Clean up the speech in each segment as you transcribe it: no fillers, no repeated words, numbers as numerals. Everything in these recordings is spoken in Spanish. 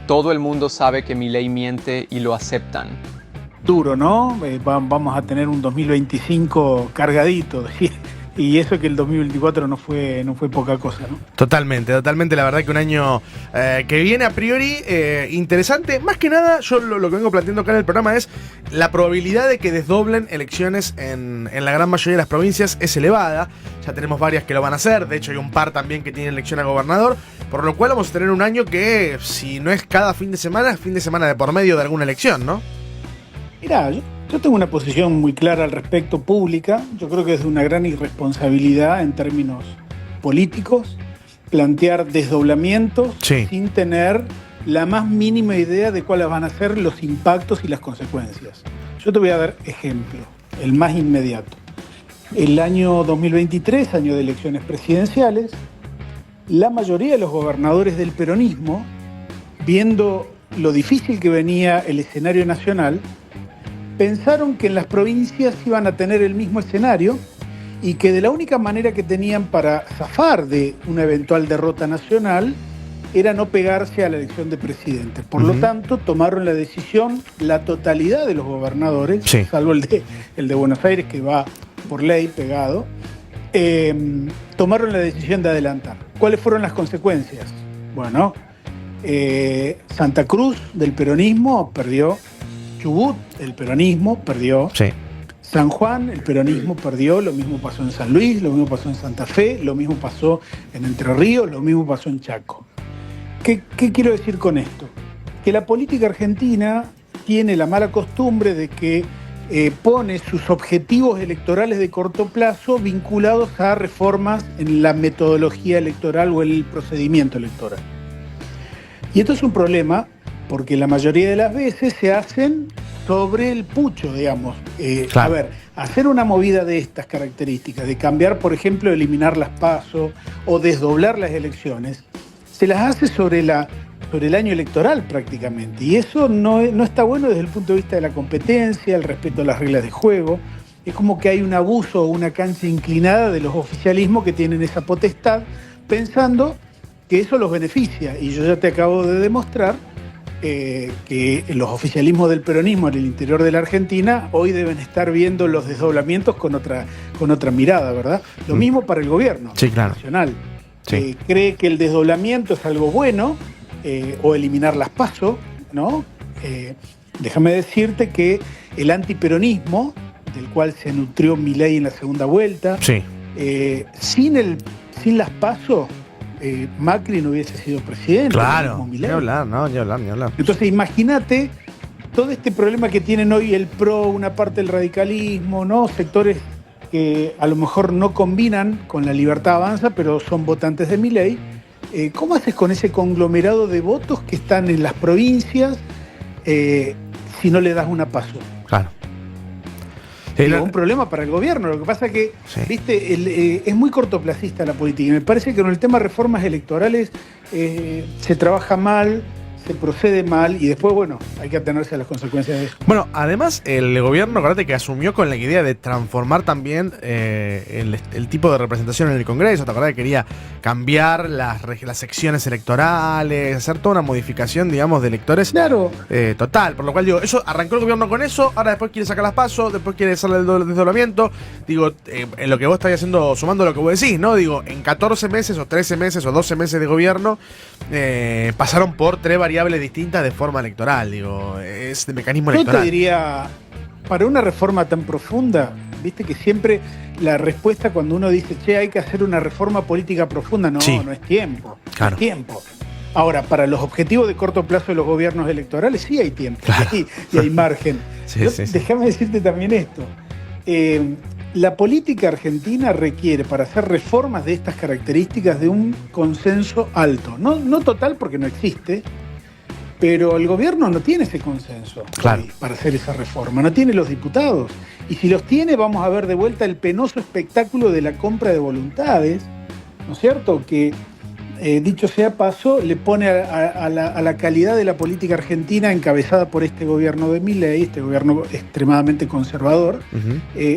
todo el mundo sabe que Milei miente y lo aceptan. Duro, ¿no? Vamos a tener un 2025 cargadito. Y eso que el 2024 no fue poca cosa, ¿no? Totalmente. La verdad que un año que viene a priori interesante. Más que nada, yo lo que vengo planteando acá en el programa es la probabilidad de que desdoblen elecciones en la gran mayoría de las provincias es elevada. Ya tenemos varias que lo van a hacer. De hecho, hay un par también que tienen elección a gobernador. Por lo cual vamos a tener un año que, si no es cada fin de semana, es fin de semana de por medio de alguna elección, ¿no? Mirá, yo tengo una posición muy clara al respecto, pública. Yo creo que es de una gran irresponsabilidad en términos políticos plantear desdoblamientos sin tener la más mínima idea de cuáles van a ser los impactos y las consecuencias. Yo te voy a dar ejemplo, el más inmediato. El año 2023, año de elecciones presidenciales, la mayoría de los gobernadores del peronismo, viendo lo difícil que venía el escenario nacional, pensaron que en las provincias iban a tener el mismo escenario y que de la única manera que tenían para zafar de una eventual derrota nacional era no pegarse a la elección de presidente. Por lo tanto, tomaron la decisión, la totalidad de los gobernadores, salvo el de Buenos Aires, que va por ley pegado, tomaron la decisión de adelantar. ¿Cuáles fueron las consecuencias? Bueno, Santa Cruz del peronismo perdió, Chubut, el peronismo, perdió. Sí. San Juan, el peronismo perdió. Lo mismo pasó en San Luis, lo mismo pasó en Santa Fe, lo mismo pasó en Entre Ríos, lo mismo pasó en Chaco. ¿Qué quiero decir con esto? Que la política argentina tiene la mala costumbre de que pone sus objetivos electorales de corto plazo vinculados a reformas en la metodología electoral o el procedimiento electoral. Y esto es un problema porque la mayoría de las veces se hacen sobre el pucho, digamos. A ver, hacer una movida de estas características, de cambiar, por ejemplo, eliminar las PASO o desdoblar las elecciones, se las hace sobre el año electoral prácticamente. Y eso no está bueno desde el punto de vista de la competencia, el respeto a las reglas de juego. Es como que hay un abuso o una cancha inclinada de los oficialismos que tienen esa potestad, pensando que eso los beneficia. Y yo ya te acabo de demostrar que los oficialismos del peronismo en el interior de la Argentina hoy deben estar viendo los desdoblamientos con otra mirada, ¿verdad? Lo mismo para el gobierno nacional. Sí. Cree que el desdoblamiento es algo bueno, o eliminar las PASO, ¿no? Déjame decirte que el antiperonismo, del cual se nutrió Milei en la segunda vuelta, sin las PASO, Macri no hubiese sido presidente. Claro, ni hablar. Entonces imagínate todo este problema que tienen hoy el PRO, una parte del radicalismo, ¿no? Sectores que a lo mejor no combinan con la Libertad Avanza, pero son votantes de Milei. ¿Cómo haces con ese conglomerado de votos que están en las provincias si no le das una PASO? Claro. Un problema para el gobierno. Lo que pasa es que, viste, es muy cortoplacista la política. Y me parece que con el tema de reformas electorales se trabaja mal, se procede mal y después, bueno, hay que atenerse a las consecuencias de eso. Bueno, además, el gobierno, acuérdate que asumió con la idea de transformar también el tipo de representación en el Congreso. ¿Te acordás que quería cambiar las secciones electorales, hacer toda una modificación, digamos, de electores? Claro. Total, por lo cual digo, eso arrancó el gobierno con eso, ahora después quiere sacar las PASO, después quiere hacerle el desdoblamiento. Digo, en lo que vos estás haciendo, sumando lo que vos decís, ¿no? Digo, en 14 meses o 13 meses o 12 meses de gobierno, pasaron por 3 variables distintas de forma electoral, digo, es de mecanismo electoral. Yo te diría, para una reforma tan profunda, viste que siempre la respuesta cuando uno dice, che, hay que hacer una reforma política profunda, no es tiempo, no es tiempo. Ahora, para los objetivos de corto plazo de los gobiernos electorales sí hay tiempo, y hay margen. Déjame decirte también esto. La política argentina requiere, para hacer reformas de estas características, de un consenso alto. No total porque no existe, pero el gobierno no tiene ese consenso para hacer esa reforma, no tiene los diputados. Y si los tiene, vamos a ver de vuelta el penoso espectáculo de la compra de voluntades, ¿no es cierto? Que, dicho sea paso, le pone a la calidad de la política argentina encabezada por este gobierno de Milei, este gobierno extremadamente conservador,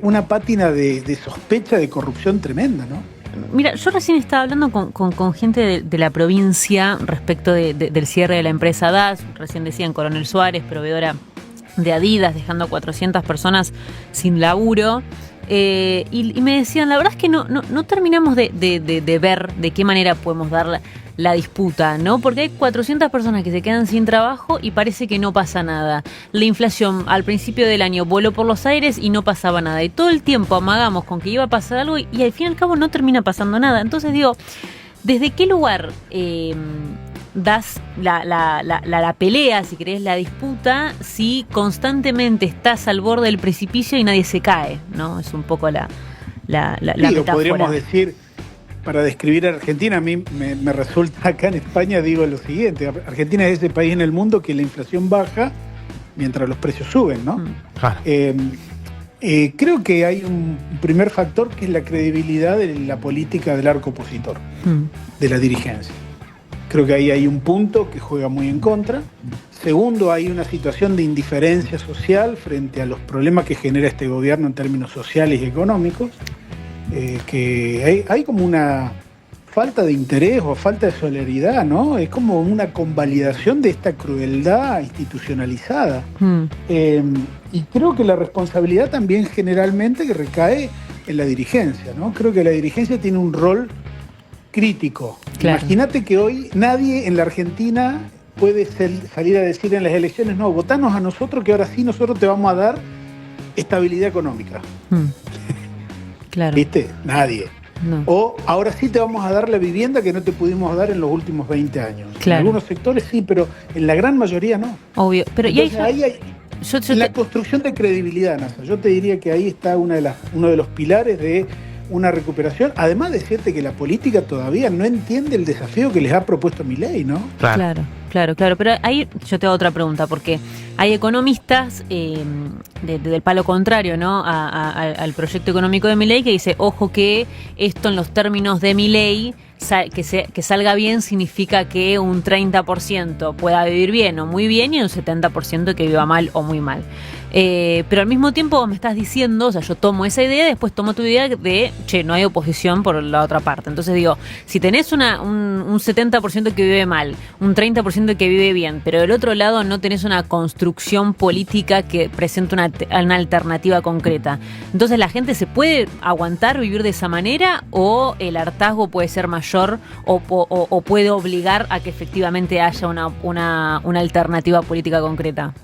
una pátina de sospecha de corrupción tremenda, ¿no? Mira, yo recién estaba hablando con gente de la provincia respecto del cierre de la empresa DAS. Recién decían Coronel Suárez, proveedora de Adidas, dejando a 400 personas sin laburo. Y me decían, la verdad es que no terminamos de ver de qué manera podemos dar la disputa, ¿no? Porque hay 400 personas que se quedan sin trabajo y parece que no pasa nada. La inflación al principio del año voló por los aires y no pasaba nada. Y todo el tiempo amagamos con que iba a pasar algo y al fin y al cabo no termina pasando nada. Entonces digo, ¿desde qué lugar das la pelea, si querés, la disputa, si constantemente estás al borde del precipicio y nadie se cae, ¿no? Es un poco la metáfora. Podríamos decir, para describir a Argentina, a mí me resulta acá en España, digo lo siguiente: Argentina es ese país en el mundo que la inflación baja mientras los precios suben, ¿no? Claro. Creo que hay un primer factor que es la credibilidad de la política del arco opositor, de la dirigencia. Creo que ahí hay un punto que juega muy en contra. Segundo, hay una situación de indiferencia social frente a los problemas que genera este gobierno en términos sociales y económicos, que hay como una falta de interés o falta de solidaridad, ¿no? Es como una convalidación de esta crueldad institucionalizada. Y creo que la responsabilidad también generalmente que recae en la dirigencia, ¿no? Creo que la dirigencia tiene un rol crítico. Claro. Imagínate que hoy nadie en la Argentina puede salir a decir en las elecciones: no, votanos a nosotros, que ahora sí nosotros te vamos a dar estabilidad económica. Claro. ¿Viste? Nadie. No. O ahora sí te vamos a dar la vivienda que no te pudimos dar en los últimos 20 años. Claro. En algunos sectores sí, pero en la gran mayoría no. Obvio. Pero entonces, ahí hay la construcción de credibilidad, Nasa. Yo te diría que ahí está uno de los pilares de una recuperación. Además, decirte que la política todavía no entiende el desafío que les ha propuesto Milei, ¿no? Claro. Pero ahí yo te hago otra pregunta, porque hay economistas del palo contrario, ¿no? Al proyecto económico de Milei, que dice, ojo que esto en los términos de Milei, que salga bien significa que un 30% pueda vivir bien o muy bien y un 70% que viva mal o muy mal. Pero al mismo tiempo vos me estás diciendo, o sea, yo tomo esa idea, después tomo tu idea de, no hay oposición por la otra parte. Entonces digo, si tenés un 70% que vive mal, un 30% que vive bien, pero del otro lado no tenés una construcción política que presente una alternativa concreta, entonces la gente se puede aguantar vivir de esa manera, o el hartazgo puede ser mayor, o puede obligar a que efectivamente haya una alternativa política concreta.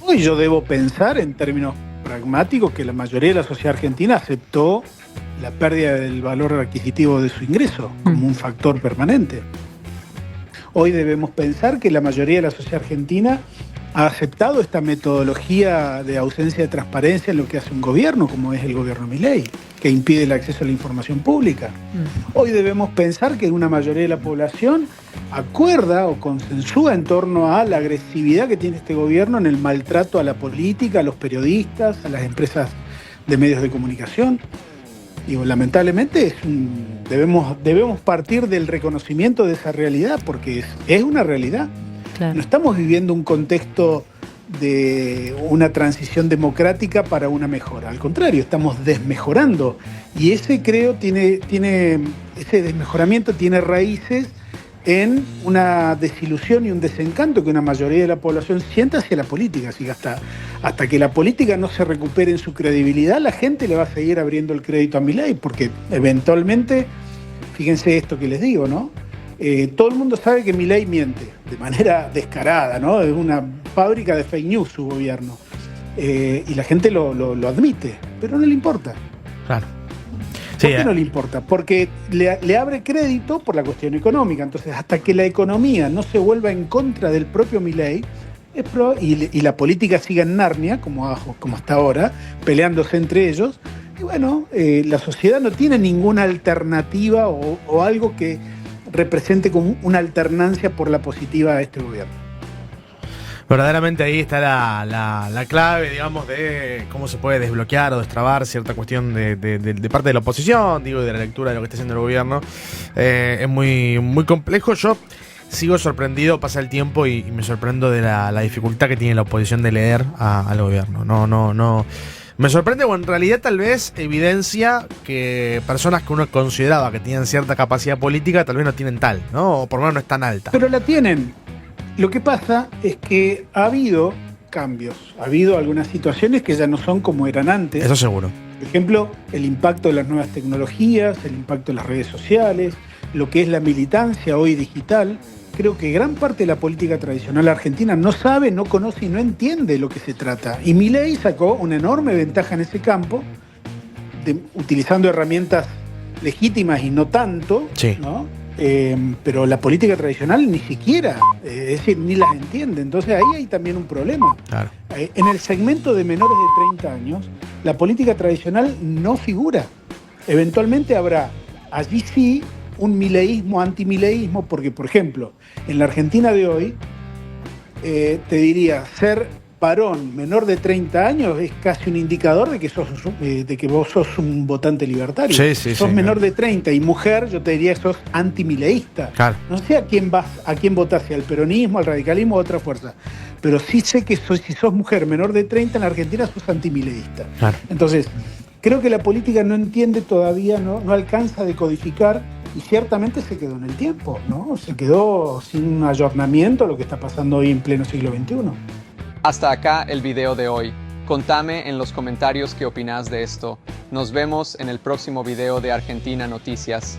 Hoy yo debo pensar en términos pragmáticos que la mayoría de la sociedad argentina aceptó la pérdida del valor adquisitivo de su ingreso como un factor permanente. Hoy debemos pensar que la mayoría de la sociedad argentina ha aceptado esta metodología de ausencia de transparencia en lo que hace un gobierno, como es el gobierno Milei, que impide el acceso a la información pública. Hoy debemos pensar que una mayoría de la población acuerda o consensúa en torno a la agresividad que tiene este gobierno en el maltrato a la política, a los periodistas, a las empresas de medios de comunicación. Digo, lamentablemente debemos partir del reconocimiento de esa realidad, porque es una realidad. Claro. No estamos viviendo un contexto de una transición democrática para una mejora. Al contrario, estamos desmejorando. Y ese desmejoramiento tiene raíces en una desilusión y un desencanto que una mayoría de la población siente hacia la política. Así que hasta que la política no se recupere en su credibilidad, la gente le va a seguir abriendo el crédito a Milei, porque eventualmente, fíjense esto que les digo, ¿no? Todo el mundo sabe que Milei miente de manera descarada, ¿no? Es una fábrica de fake news su gobierno. Y la gente lo admite, pero no le importa. Claro. ¿Por qué no le importa? Porque le abre crédito por la cuestión económica. Entonces, hasta que la economía no se vuelva en contra del propio Milei y la política siga en Narnia, como hasta ahora, peleándose entre ellos, y bueno, la sociedad no tiene ninguna alternativa o algo que represente como una alternancia por la positiva a este gobierno. Verdaderamente ahí está la clave, digamos, de cómo se puede desbloquear o destrabar cierta cuestión de parte de la oposición, digo, de la lectura de lo que está haciendo el gobierno. Es muy, muy complejo. Yo sigo sorprendido, pasa el tiempo y me sorprendo de la dificultad que tiene la oposición de leer al gobierno. No. Me sorprende, o en realidad tal vez evidencia que personas que uno consideraba que tenían cierta capacidad política tal vez no tienen tal, ¿no? O por lo menos no es tan alta. Pero la tienen. Lo que pasa es que ha habido cambios, ha habido algunas situaciones que ya no son como eran antes. Eso seguro. Por ejemplo, el impacto de las nuevas tecnologías, el impacto de las redes sociales, lo que es la militancia hoy digital. Creo que gran parte de la política tradicional argentina no sabe, no conoce y no entiende de lo que se trata. Y Milei sacó una enorme ventaja en ese campo, utilizando herramientas legítimas y no tanto, sí, ¿no? Pero la política tradicional ni siquiera, es decir, ni las entiende. Entonces ahí hay también un problema. Claro. En el segmento de menores de 30 años, la política tradicional no figura. Eventualmente habrá, allí sí, un mileísmo, antimileísmo, porque, por ejemplo, en la Argentina de hoy, te diría, ser varón menor de 30 años es casi un indicador de que vos sos un votante libertario. Sí, si sos menor de 30 y mujer, yo te diría que sos antimileísta. Claro. No sé a quién votás, si al peronismo, al radicalismo o a otra fuerza. Pero sí sé que si sos mujer menor de 30 en la Argentina, sos antimileísta. Claro. Entonces, creo que la política no entiende todavía, no alcanza a decodificar. Y ciertamente se quedó en el tiempo, ¿no? Se quedó sin un ayornamiento a lo que está pasando hoy en pleno siglo XXI. Hasta acá el video de hoy. Contame en los comentarios qué opinás de esto. Nos vemos en el próximo video de Argentina Noticias.